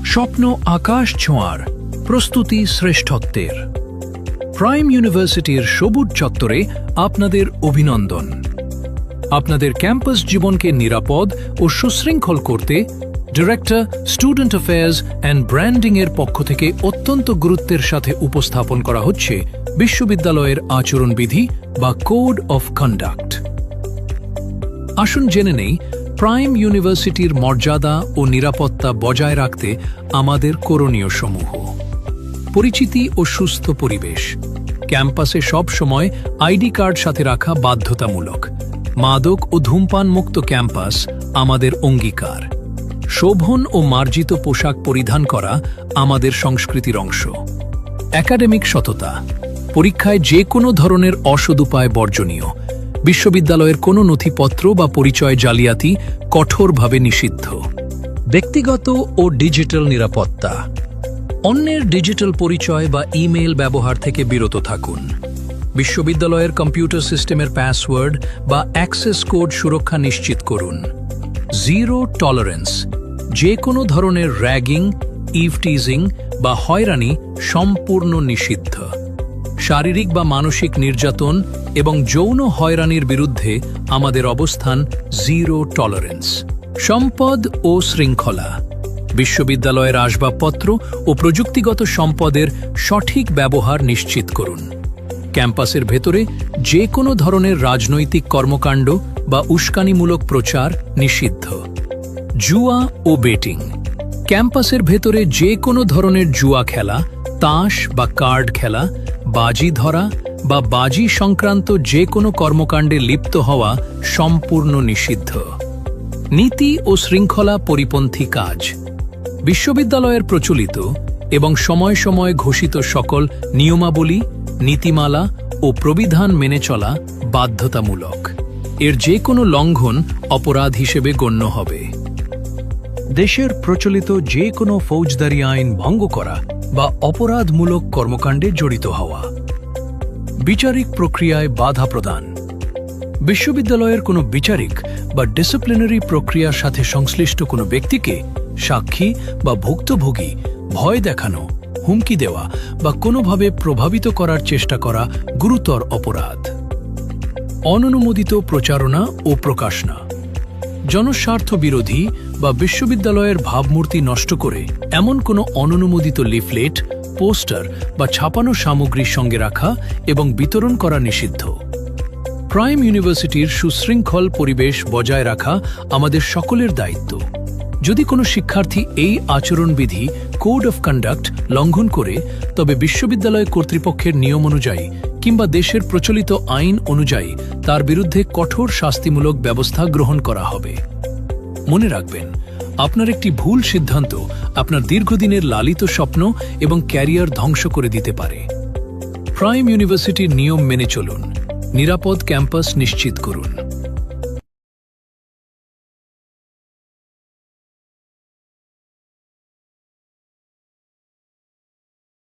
স্বপ্ন আকাশ ছোঁয়ার, প্রস্তুতি শ্রেষ্ঠত্বের। প্রাইম ইউনিভার্সিটির সবুজ চত্বরে আপনাদের অভিনন্দন। আপনাদের ক্যাম্পাস জীবনকে নিরাপদ ও সুশৃঙ্খল করতে director, student affairs and branding এর পক্ষ থেকে অত্যন্ত গুরুত্বের সাথে উপস্থাপন করা হচ্ছে বিশ্ববিদ্যালয়ের আচরণবিধি বা কোড অফ কন্ডাক্ট। আসুন জেনে নেই প্রাইম ইউনিভার্সিটির মর্যাদা ও নিরাপত্তা বজায় রাখতে আমাদের করণীয় সমূহ। পরিচিতি ও সুস্থ পরিবেশ। ক্যাম্পাসে সব সময় আইডি কার্ড সাথে রাখা বাধ্যতামূলক। মাদক ও ধূমপান মুক্ত ক্যাম্পাস আমাদের অঙ্গীকার। শোভন ও মার্জিত পোশাক পরিধান করা আমাদের সংস্কৃতির অংশ। একাডেমিক সততা। পরীক্ষায় যে কোনো ধরনের অসদুপায় বর্জনীয়। বিশ্ববিদ্যালয়ের কোনো নথিপত্র বা পরিচয় জালিয়াতি কঠোরভাবে নিষিদ্ধ। ব্যক্তিগত ও ডিজিটাল নিরাপত্তা। অন্যের ডিজিটাল পরিচয় বা ইমেইল ব্যবহার থেকে বিরত থাকুন। বিশ্ববিদ্যালয়ের কম্পিউটার সিস্টেমের পাসওয়ার্ড বা অ্যাক্সেস কোড সুরক্ষা নিশ্চিত করুন। Zero tolerance. যে কোনো ধরনের র্যাগিং, ইভটিজিং বা হয়রানি সম্পূর্ণ নিষিদ্ধ। শারীরিক বা মানসিক নির্যাতন এবং যৌন হয়রানির বিরুদ্ধে আমাদের অবস্থান জিরো টলারেন্স। সম্পদ ও শৃঙ্খলা। বিশ্ববিদ্যালয়ের আসবাবপত্র ও প্রযুক্তিগত সম্পদের সঠিক ব্যবহার নিশ্চিত করুন। ক্যাম্পাসের ভেতরে যে কোনো ধরনের রাজনৈতিক কর্মকাণ্ড বা উস্কানিমূলক প্রচার নিষিদ্ধ। জুয়া ও বেটিং। ক্যাম্পাসের ভেতরে যে কোনো ধরনের জুয়া খেলা, তাস বা কার্ড খেলা, বাজি ধরা বা বাজি সংক্রান্ত যে কোনো কর্মকাণ্ডে লিপ্ত হওয়া সম্পূর্ণ নিষিদ্ধ। নীতি ও শৃঙ্খলা পরিপন্থী কাজ। বিশ্ববিদ্যালয়ের প্রচলিত এবং সময় সময় ঘোষিত সকল নিয়মাবলী, নীতিমালা ও প্রবিধান মেনে চলা বাধ্যতামূলক। এর যে কোনো লঙ্ঘন অপরাধ হিসেবে গণ্য হবে। দেশের প্রচলিত যে কোনো ফৌজদারি আইন ভঙ্গ করা বা অপরাধমূলক কর্মকাণ্ডে জড়িত হওয়া। বিচারিক প্রক্রিয়ায় বাধা প্রদান। বিশ্ববিদ্যালয়ের কোনো বিচারিক বা ডিসিপ্লিনারি প্রক্রিয়ার সাথে সংশ্লিষ্ট কোনো ব্যক্তিকে সাক্ষী বা ভুক্তভোগী ভয় দেখানো, হুমকি দেওয়া বা কোনোভাবে প্রভাবিত করার চেষ্টা করা গুরুতর অপরাধ। অননুমোদিত প্রচারণা ও প্রকাশনা। জনস্বার্থ বিরোধী বা বিশ্ববিদ্যালয়ের ভাবমূর্তি নষ্ট করে এমন কোনো অননুমোদিত লিফলেট, পোস্টার বা ছাপানো সামগ্রী সঙ্গে রাখা এবং বিতরণ করা নিষিদ্ধ। প্রাইম ইউনিভার্সিটির সুশৃঙ্খল পরিবেশ বজায় রাখা আমাদের সকলের দায়িত্ব। যদি কোনো শিক্ষার্থী এই আচরণবিধি কোড অফ কন্ডাক্ট লঙ্ঘন করে, তবে বিশ্ববিদ্যালয় কর্তৃপক্ষের নিয়ম অনুযায়ী কিংবা দেশের প্রচলিত আইন অনুযায়ী তার বিরুদ্ধে কঠোর শাস্তিমূলক ব্যবস্থা গ্রহণ করা হবে। মনে রাখবেন, আপনার একটি ভুল সিদ্ধান্ত আপনার দীর্ঘদিনের লালিত স্বপ্ন এবং ক্যারিয়ার ধ্বংস করে দিতে পারে। প্রাইম ইউনিভার্সিটির নিয়ম মেনে চলুন। নিরাপদ ক্যাম্পাস নিশ্চিত করুন।